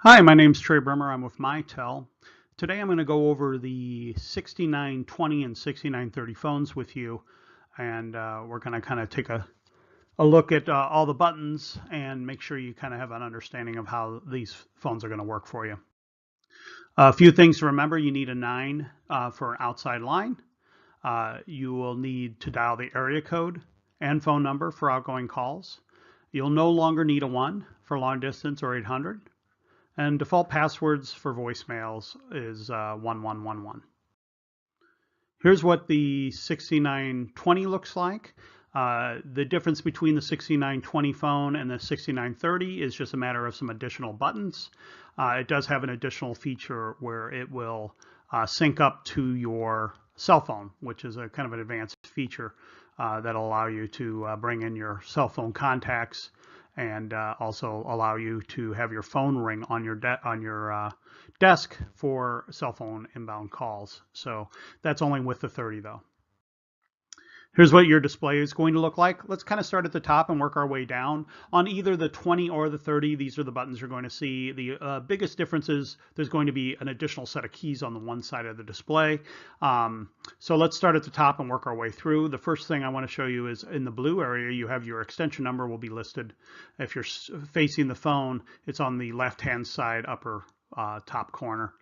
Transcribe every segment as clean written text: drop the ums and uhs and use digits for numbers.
Hi, my name's Trey Brimmer. I'm with Mitel. Today I'm going to go over the 6920 and 6930 phones with you, and we're going to kind of take a look at all the buttons and make sure you kind of have an understanding of how these phones are going to work for you. A few things to remember: you need a 9 for an outside line. You will need to dial the area code and phone number for outgoing calls. You'll no longer need a 1 for long distance or 800. And default passwords for voicemails is 1111. Here's what the 6920 looks like. The difference between the 6920 phone and the 6930 is just a matter of some additional buttons. It does have an additional feature where it will sync up to your cell phone, which is a kind of an advanced feature that'll allow you to bring in your cell phone contacts and also allow you to have your phone ring on your desk for cell phone inbound calls. So that's only with the 30 though. Here's what your display is going to look like. Let's kind of start at the top and work our way down. On either the 20 or the 30, these are the buttons you're going to see. The biggest difference is there's going to be an additional set of keys on the one side of the display. So let's start at the top and work our way through. The first thing I want to show you is in the blue area, you have your extension number will be listed. If you're facing the phone, it's on the left-hand side upper top corner.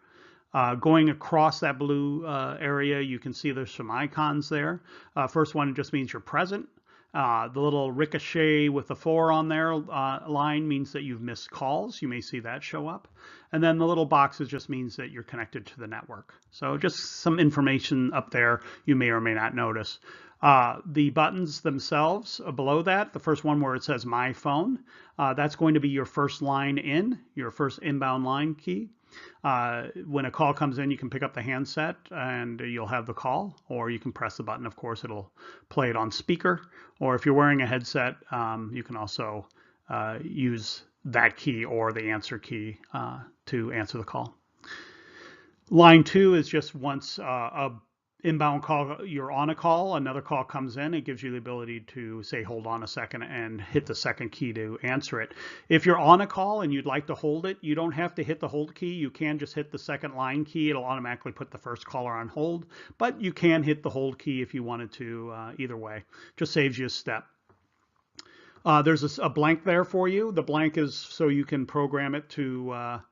Going across that blue area, you can see there's some icons there. First one just means you're present. The little ricochet with the 4 on there line means that you've missed calls. You may see that show up. And then the little boxes just means that you're connected to the network. So just some information up there you may or may not notice. The buttons themselves below that, the first one where it says My Phone, that's going to be your first line in, your first inbound line key. When a call comes in, you can pick up the handset and you'll have the call, or you can press the button. Of course, it'll play it on speaker, or if you're wearing a headset, you can also use that key or the answer key to answer the call. Line 2 is just once a inbound call, you're on a call, another call comes in, it gives you the ability to say hold on a second and hit the second key to answer it. If you're on a call and you'd like to hold it, you don't have to hit the hold key. You can just hit the second line key. It'll automatically put the first caller on hold, but you can hit the hold key if you wanted to. Either way, just saves you a step. There's a blank there for you. The blank is so you can program it to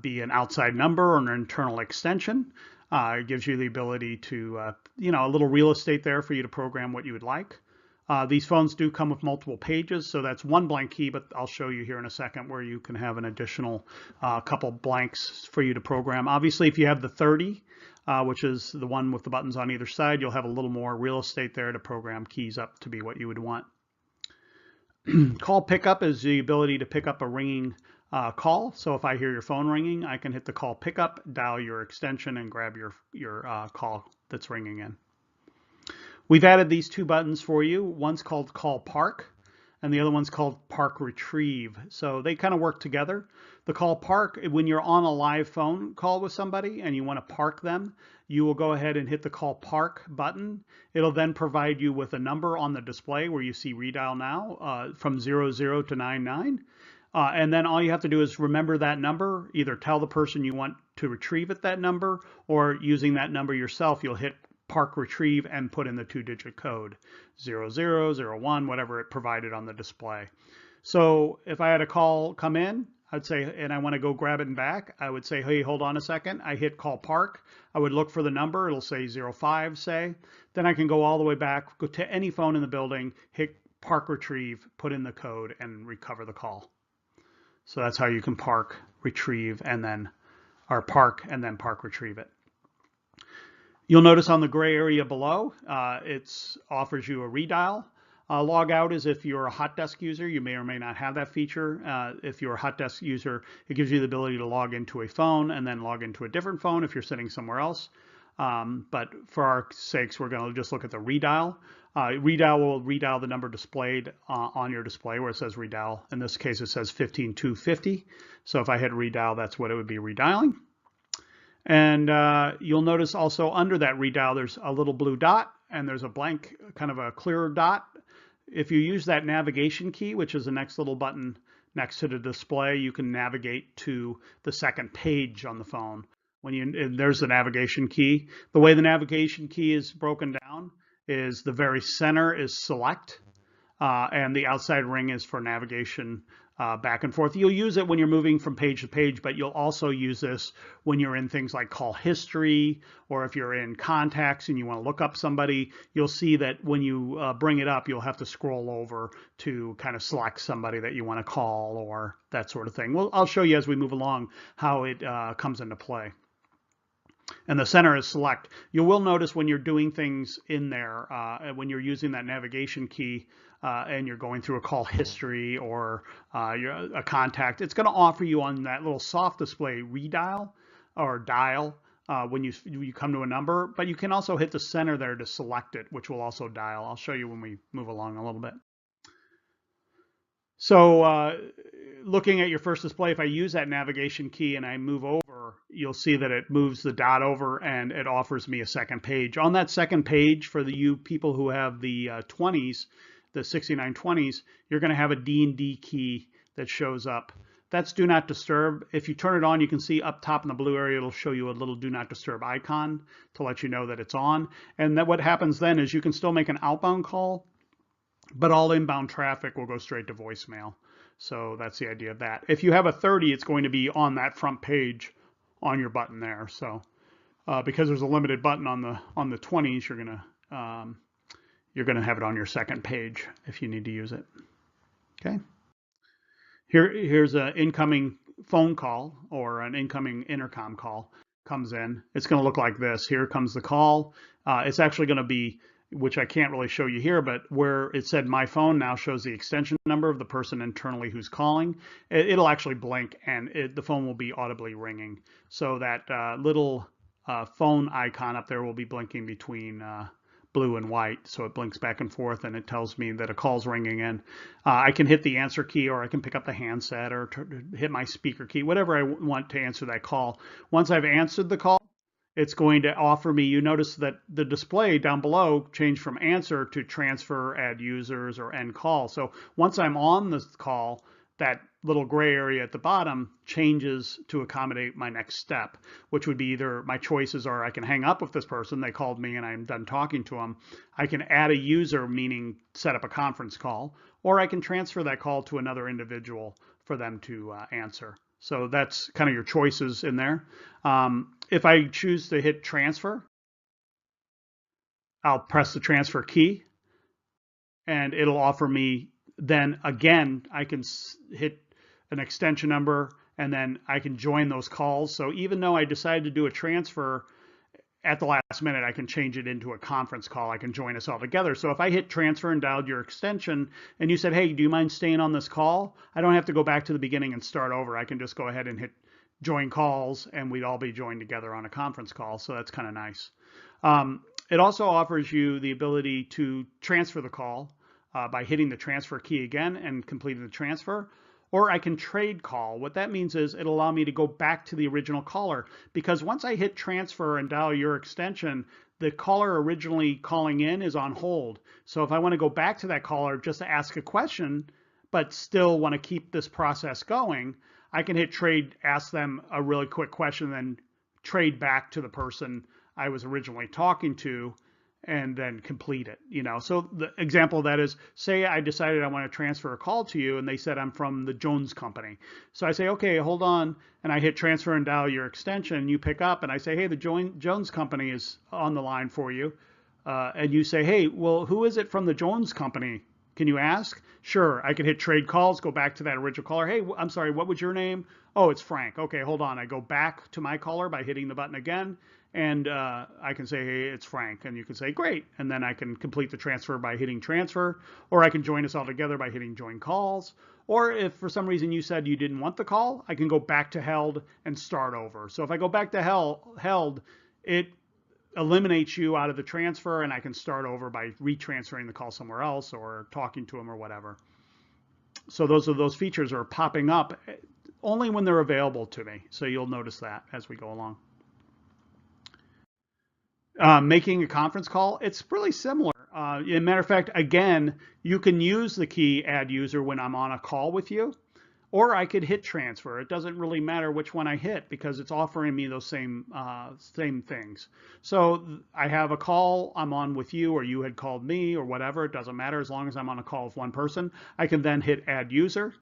be an outside number or an internal extension. It gives you the ability to, a little real estate there for you to program what you would like. These phones do come with multiple pages, so that's one blank key, but I'll show you here in a second where you can have an additional couple blanks for you to program. Obviously, if you have the 30, which is the one with the buttons on either side, you'll have a little more real estate there to program keys up to be what you would want. Call pickup is the ability to pick up a ringing call. So if I hear your phone ringing, I can hit the call pickup, dial your extension, and grab your call that's ringing in. We've added these two buttons for you. One's called Call Park, and the other one's called Park Retrieve. So they kind of work together. The Call Park, when you're on a live phone call with somebody and you want to park them, you will go ahead and hit the Call Park button. It'll then provide you with a number on the display where you see Redial Now from 00 to 99. And then all you have to do is remember that number, either tell the person you want to retrieve at that number, or using that number yourself, you'll hit Park Retrieve and put in the 2-digit code, 00, 01, whatever it provided on the display. So if I had a call come in, I'd say, and I want to go grab it back, I would say, hey, hold on a second. I hit Call Park. I would look for the number. It'll say 05, say. Then I can go all the way back, go to any phone in the building, hit Park Retrieve, put in the code, and recover the call. So that's how you can park, retrieve, and then, or park and then park retrieve it. You'll notice on the gray area below, it offers you a redial. Logout is if you're a hot desk user, you may or may not have that feature. If you're a hot desk user, it gives you the ability to log into a phone and then log into a different phone if you're sitting somewhere else. But for our sakes, we're going to just look at the redial. Redial will redial the number displayed on your display where it says redial. In this case, it says 15250. So if I hit redial, that's what it would be redialing. And you'll notice also under that redial, there's a little blue dot and there's a blank, kind of a clear dot. If you use that navigation key, which is the next little button next to the display, you can navigate to the second page on the phone. There's the navigation key. The way the navigation key is broken down is the very center is select, and the outside ring is for navigation back and forth. You'll use it when you're moving from page to page, but you'll also use this when you're in things like call history, or if you're in contacts and you want to look up somebody. You'll see that when you bring it up, you'll have to scroll over to kind of select somebody that you want to call or that sort of thing. Well, I'll show you as we move along how it comes into play. And the center is select. You will notice when you're doing things in there, when you're using that navigation key and you're going through a call history or a contact, it's going to offer you on that little soft display redial or dial when you come to a number, but you can also hit the center there to select it, which will also dial. I'll show you when we move along a little bit. So looking at your first display, if I use that navigation key and I move over, you'll see that it moves the dot over and it offers me a second page. On that second page, for you people who have the 20s, the 6920s, you're going to have a D&D key that shows up. That's Do Not Disturb. If you turn it on, you can see up top in the blue area, it'll show you a little Do Not Disturb icon to let you know that it's on. And that what happens then is you can still make an outbound call, but all inbound traffic will go straight to voicemail. So that's the idea of that. If you have a 30, it's going to be on that front page on your button there. So because there's a limited button on the 20s, you're gonna have it on your second page if you need to use it. Okay. Here's an incoming phone call or an incoming intercom call comes in. It's going to look like this. Here comes the call. It's actually going to be, which I can't really show you here, but where it said my phone now shows the extension number of the person internally who's calling. It'll actually blink and the phone will be audibly ringing. So that little phone icon up there will be blinking between blue and white. So it blinks back and forth and it tells me that a call's ringing in. I can hit the answer key, or I can pick up the handset or hit my speaker key, whatever I want to answer that call. Once I've answered the call, it's going to offer me, you notice that the display down below changed from answer to transfer, add users, or end call. So once I'm on this call, that little gray area at the bottom changes to accommodate my next step, which would be either my choices are I can hang up with this person, they called me and I'm done talking to them. I can add a user, meaning set up a conference call, or I can transfer that call to another individual for them to answer. So that's kind of your choices in there. If I choose to hit transfer, I'll press the transfer key and it'll offer me, then again, I can hit an extension number and then I can join those calls. So even though I decided to do a transfer at the last minute, I can change it into a conference call. I can join us all together. So if I hit transfer and dialed your extension and you said, hey, do you mind staying on this call? I don't have to go back to the beginning and start over. I can just go ahead and hit join calls and we'd all be joined together on a conference call. So that's kind of nice. It also offers you the ability to transfer the call by hitting the transfer key again and completing the transfer, or I can trade call. What that means is it'll allow me to go back to the original caller, because once I hit transfer and dial your extension, the caller originally calling in is on hold. So if I want to go back to that caller just to ask a question, but still want to keep this process going, I can hit trade, ask them a really quick question, then trade back to the person I was originally talking to, and then complete it. So the example of that is, say I decided I want to transfer a call to you and they said I'm from the Jones Company. So I say, okay, hold on. And I hit transfer and dial your extension. You pick up and I say, hey, the Jones Company is on the line for you. And you say, hey, well, who is it from the Jones Company? Can you ask? Sure. I can hit trade calls, go back to that original caller. Hey, I'm sorry, what was your name? Oh, it's Frank. Okay, hold on. I go back to my caller by hitting the button again. And I can say, hey, it's Frank. And you can say, great. And then I can complete the transfer by hitting transfer. Or I can join us all together by hitting join calls. Or if for some reason you said you didn't want the call, I can go back to held and start over. So if I go back to held, it eliminates you out of the transfer and I can start over by retransferring the call somewhere else or talking to them or whatever. So those features are popping up only when they're available to me. So you'll notice that as we go along. Making a conference call, it's really similar. As a matter of fact, again, you can use the key add user when I'm on a call with you, Or I could hit transfer. It doesn't really matter which one I hit because it's offering me those same things. So I have a call I'm on with you, or you had called me, or whatever. It doesn't matter as long as I'm on a call with one person. I can then hit add user.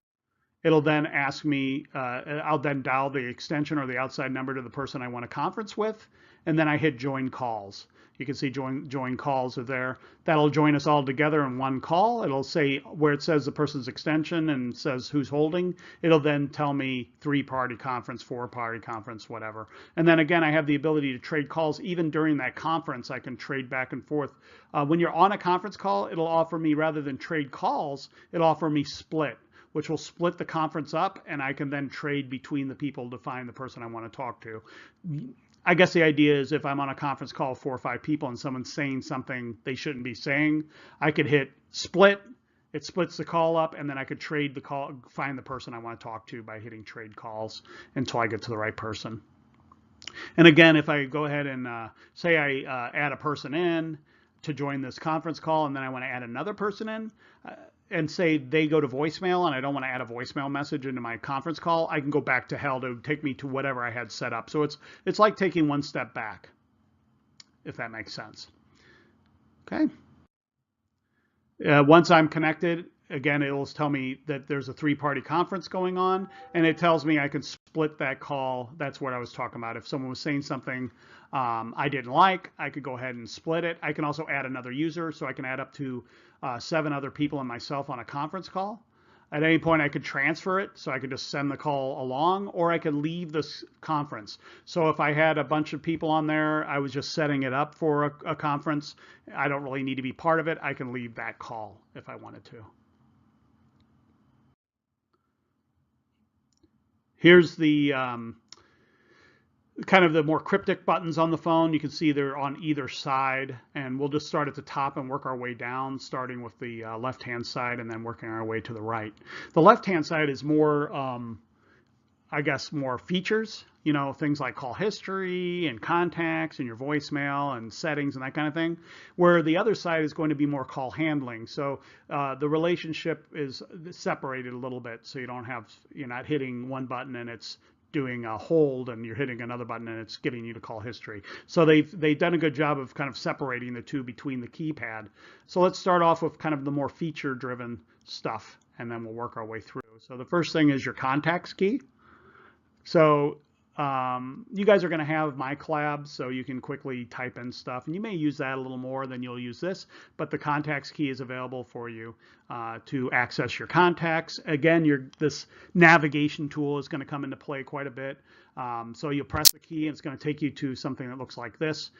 It'll then ask me, I'll then dial the extension or the outside number to the person I want to conference with, and then I hit join calls. You can see join calls are there. That'll join us all together in one call. It'll say where it says the person's extension and says who's holding. It'll then tell me 3-party conference, 4-party conference, whatever. And then again, I have the ability to trade calls even during that conference. I can trade back and forth. When you're on a conference call, it'll offer me, rather than trade calls, it'll offer me split, which will split the conference up, and I can then trade between the people to find the person I want to talk to. I guess the idea is if I'm on a conference call with 4 or 5 people and someone's saying something they shouldn't be saying, I could hit split. It splits the call up, and then I could trade the call, find the person I want to talk to by hitting trade calls until I get to the right person. And again, if I go ahead and say I add a person in to join this conference call, and then I want to add another person in, and say they go to voicemail and I don't want to add a voicemail message into my conference call, I can go back to hell to take me to whatever I had set up. So it's like taking one step back, if that makes sense. Okay. Once I'm connected, again, it'll tell me that there's a 3-party conference going on, and it tells me I can split that call. That's what I was talking about. If someone was saying something I didn't like, I could go ahead and split it. I can also add another user, so I can add up to 7 other people and myself on a conference call. At any point, I could transfer it, so I could just send the call along, or I could leave this conference. So if I had a bunch of people on there, I was just setting it up for a conference, I don't really need to be part of it. I can leave that call if I wanted to. Here's the kind of the more cryptic buttons on the phone. You can see they're on either side, and we'll just start at the top and work our way down, starting with the left-hand side and then working our way to the right. The left-hand side is more, I guess, more features, you know, things like call history and contacts and your voicemail and settings and that kind of thing, where the other side is going to be more call handling. So the relationship is separated a little bit, so you're not hitting one button and it's doing a hold and you're hitting another button and it's getting you to call history. So they've done a good job of kind of separating the two between the keypad. So let's start off with kind of the more feature driven stuff, and then we'll work our way through. So the first thing is your contacts key. So you guys are going to have my collab, so you can quickly type in stuff, and you may use that a little more than you'll use this, but the contacts key is available for you to access your contacts. Again, this navigation tool is going to come into play quite a bit. So you'll press the key and it's going to take you to something that looks like this,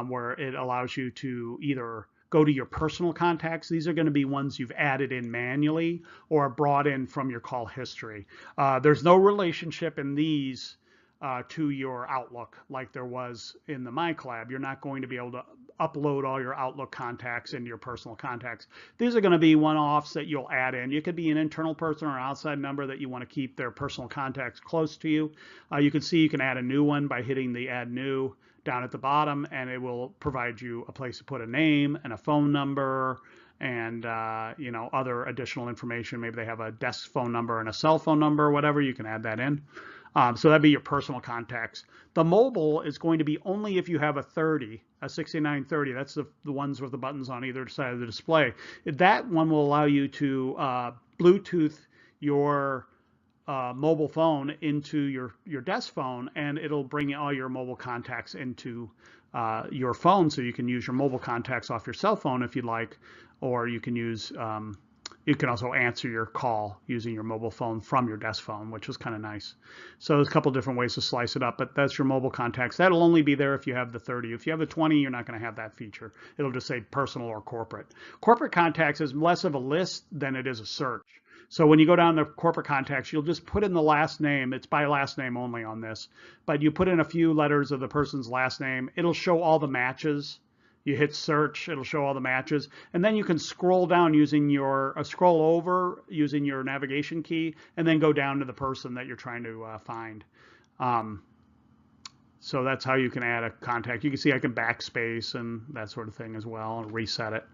where it allows you to either go to your personal contacts. These are going to be ones you've added in manually or brought in from your call history. There's no relationship in these to your Outlook like there was in the My Collab. You're not going to be able to upload all your Outlook contacts into your personal contacts. These are going to be one-offs that you'll add in. You could be an internal person or outside number that you want to keep their personal contacts close to you. You can see you can add a new one by hitting the Add New down at the bottom, and it will provide you a place to put a name and a phone number and you know, other additional information. Maybe they have a desk phone number and a cell phone number or whatever. You can add that in. So that'd be your personal contacts. The mobile is going to be only if you have a 6930. That's the ones with the buttons on either side of the display. That one will allow you to Bluetooth your mobile phone into your desk phone, and it'll bring all your mobile contacts into your phone, so you can use your mobile contacts off your cell phone if you'd like, or you can use you can also answer your call using your mobile phone from your desk phone, which was kind of nice. So there's a couple different ways to slice it up, but that's your mobile contacts. That'll only be there if you have the 30. If you have the 20, you're not going to have that feature. It'll just say personal or corporate. Corporate contacts is less of a list than it is a search. So when you go down to corporate contacts, you'll just put in the last name. It's by last name only on this, but you put in a few letters of the person's last name. It'll show all the matches. You hit search, it'll show all the matches, and then you can scroll down using your scroll over using your navigation key, and then go down to the person that you're trying to find. So that's how you can add a contact. You can see I can backspace and that sort of thing as well, and reset it.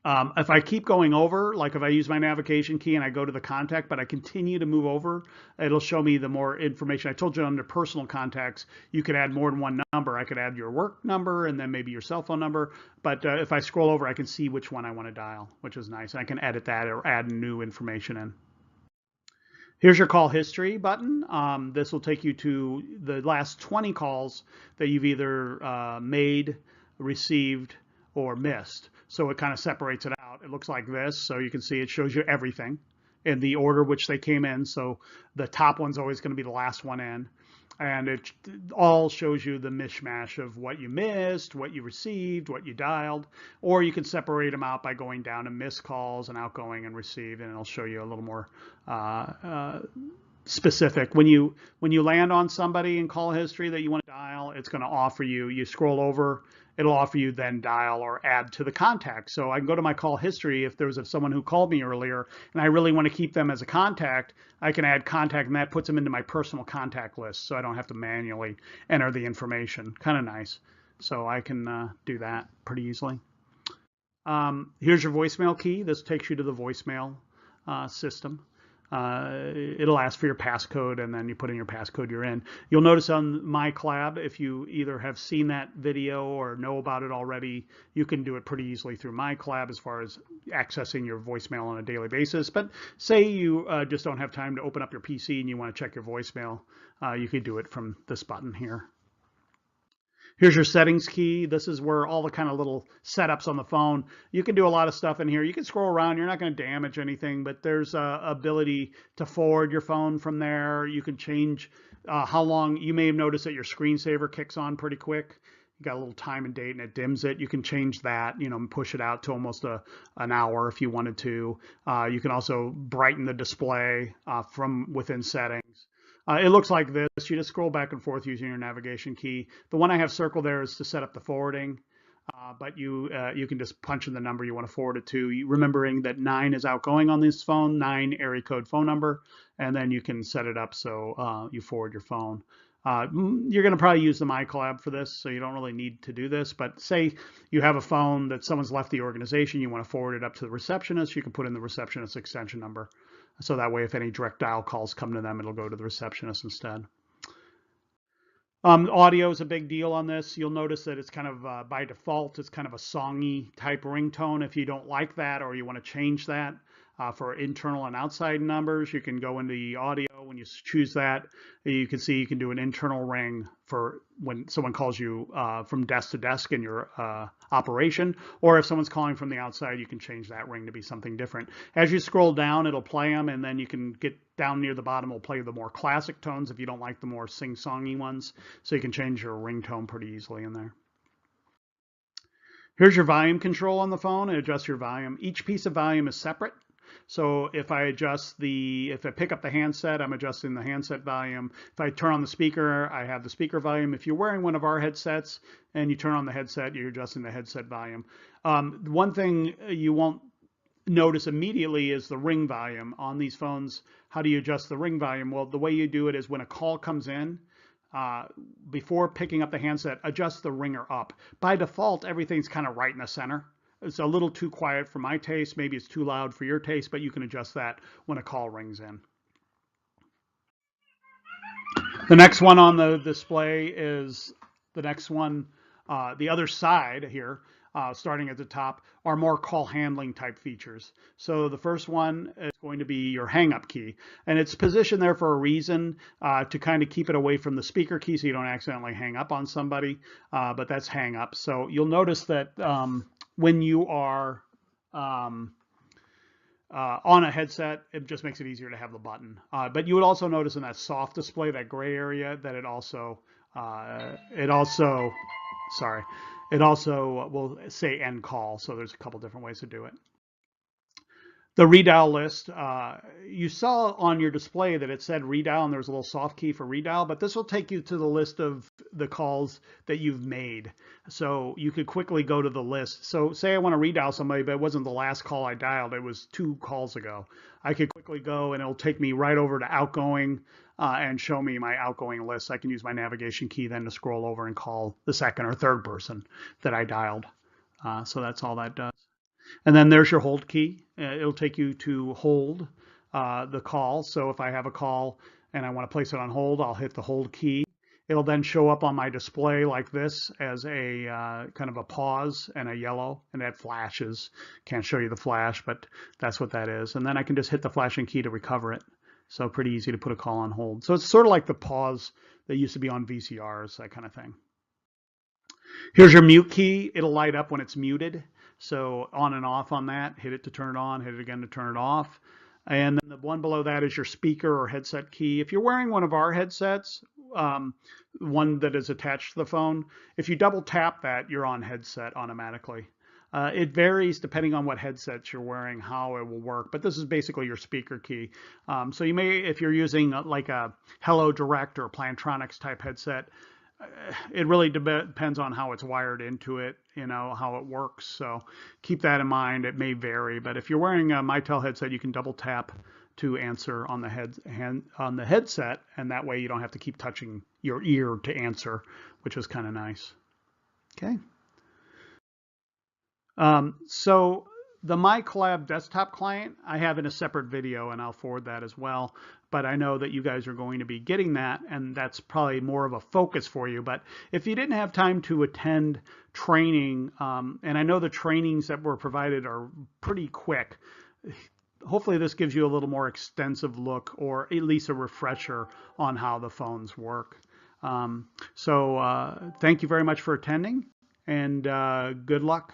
If I keep going over, like if I use my navigation key and I go to the contact, but I continue to move over, it'll show me the more information. I told you under personal contacts, you could add more than one number. I could add your work number and then maybe your cell phone number. But if I scroll over, I can see which one I want to dial, which is nice. I can edit that or add new information in. Here's your call history button. This will take you to the last 20 calls that you've either made, received, or missed. So it kind of separates it out. It looks like this. So you can see it shows you everything in the order which they came in. So the top one's always going to be the last one in. And it all shows you the mishmash of what you missed, what you received, what you dialed, or you can separate them out by going down to missed calls and outgoing and received, and it'll show you a little more specific. When you land on somebody in call history that you want to dial, it's going to offer you, you scroll over, it'll offer you then dial or add to the contact. So I can go to my call history. If there was someone who called me earlier and I really want to keep them as a contact, I can add contact, and that puts them into my personal contact list, so I don't have to manually enter the information. Kind of nice. So I can do that pretty easily. Here's your voicemail key. This takes you to the voicemail system. It'll ask for your passcode, and then you put in your passcode you're in. You'll notice on my collab, if you either have seen that video or know about it already, you can do it pretty easily through my collab as far as accessing your voicemail on a daily basis. But say you just don't have time to open up your PC and you want to check your voicemail, you could do it from this button here. Here's your settings key. This is where all the kind of little setups on the phone. You can do a lot of stuff in here. You can scroll around. You're not going to damage anything, but there's ability to forward your phone from there. You can change how long. You may have noticed that your screensaver kicks on pretty quick. You got a little time and date and it dims it. You can change that, you know, and push it out to almost an hour if you wanted to. You can also brighten the display from within settings. It looks like this. You just scroll back and forth using your navigation key. The one I have circled there is to set up the forwarding, but you can just punch in the number you want to forward it to. Remembering that 9 is outgoing on this phone, 9 area code phone number, and then you can set it up so you forward your phone. You're going to probably use the My Collab for this, so you don't really need to do this. But say you have a phone that someone's left the organization, you want to forward it up to the receptionist, you can put in the receptionist extension number. So that way, if any direct dial calls come to them, it'll go to the receptionist instead. Audio is a big deal on this. You'll notice that it's kind of, by default, it's kind of a songy type ringtone. If you don't like that or you want to change that for internal and outside numbers, you can go into the audio. When you choose that, you can see you can do an internal ring for when someone calls you from desk to desk in your operation, or if someone's calling from the outside, you can change that ring to be something different. As you scroll down, it'll play them, and then you can get down near the bottom, it'll play the more classic tones if you don't like the more sing-songy ones, so you can change your ringtone pretty easily in there. Here's your volume control on the phone and adjust your volume. Each piece of volume is separate. So if I pick up the handset, I'm adjusting the handset volume. If I turn on the speaker, I have the speaker volume. If you're wearing one of our headsets and you turn on the headset, you're adjusting the headset volume. One thing you won't notice immediately is the ring volume on these phones. How do you adjust the ring volume? Well, the way you do it is when a call comes in, before picking up the handset, adjust the ringer up. By default, everything's kind of right in the center. It's a little too quiet for my taste. Maybe it's too loud for your taste, but you can adjust that when a call rings in. The next one on the display is the next one, the other side here, starting at the top, are more call handling type features. So the first one is going to be your hang up key, and it's positioned there for a reason, to kind of keep it away from the speaker key so you don't accidentally hang up on somebody, but that's hang up. So you'll notice that when you are on a headset, it just makes it easier to have the button. But you would also notice in that soft display, that gray area, that it also will say end call. So there's a couple different ways to do it. The redial list, you saw on your display that it said redial and there was a little soft key for redial, but this will take you to the list of the calls that you've made. So you could quickly go to the list. So say I want to redial somebody, but it wasn't the last call I dialed, it was 2 calls ago. I could quickly go and it'll take me right over to outgoing and show me my outgoing list. I can use my navigation key then to scroll over and call the second or third person that I dialed. So that's all that does. And then there's your hold key. It'll take you to hold the call. So if I have a call and I want to place it on hold, I'll hit the hold key. It'll then show up on my display like this as a kind of a pause and a yellow, and that flashes. Can't show you the flash, but that's what that is. And then I can just hit the flashing key to recover it. So pretty easy to put a call on hold. So it's sort of like the pause that used to be on VCRs, that kind of thing. Here's your mute key. It'll light up when it's muted. So on and off on that, hit it to turn it on, hit it again to turn it off. And then the one below that is your speaker or headset key. If you're wearing one of our headsets, one that is attached to the phone, if you double tap that, you're on headset automatically. It varies depending on what headsets you're wearing, how it will work, but this is basically your speaker key. So you may, if you're using like a Hello Direct or Plantronics type headset, it really depends on how it's wired into it, how it works. So keep that in mind. It may vary, but if you're wearing a Mitel headset, you can double tap to answer on the headset, and that way you don't have to keep touching your ear to answer, which is kind of nice. Okay. So the MyCollab desktop client, I have in a separate video, and I'll forward that as well. But I know that you guys are going to be getting that, and that's probably more of a focus for you. But if you didn't have time to attend training, and I know the trainings that were provided are pretty quick, hopefully this gives you a little more extensive look, or at least a refresher on how the phones work. So thank you very much for attending, and good luck.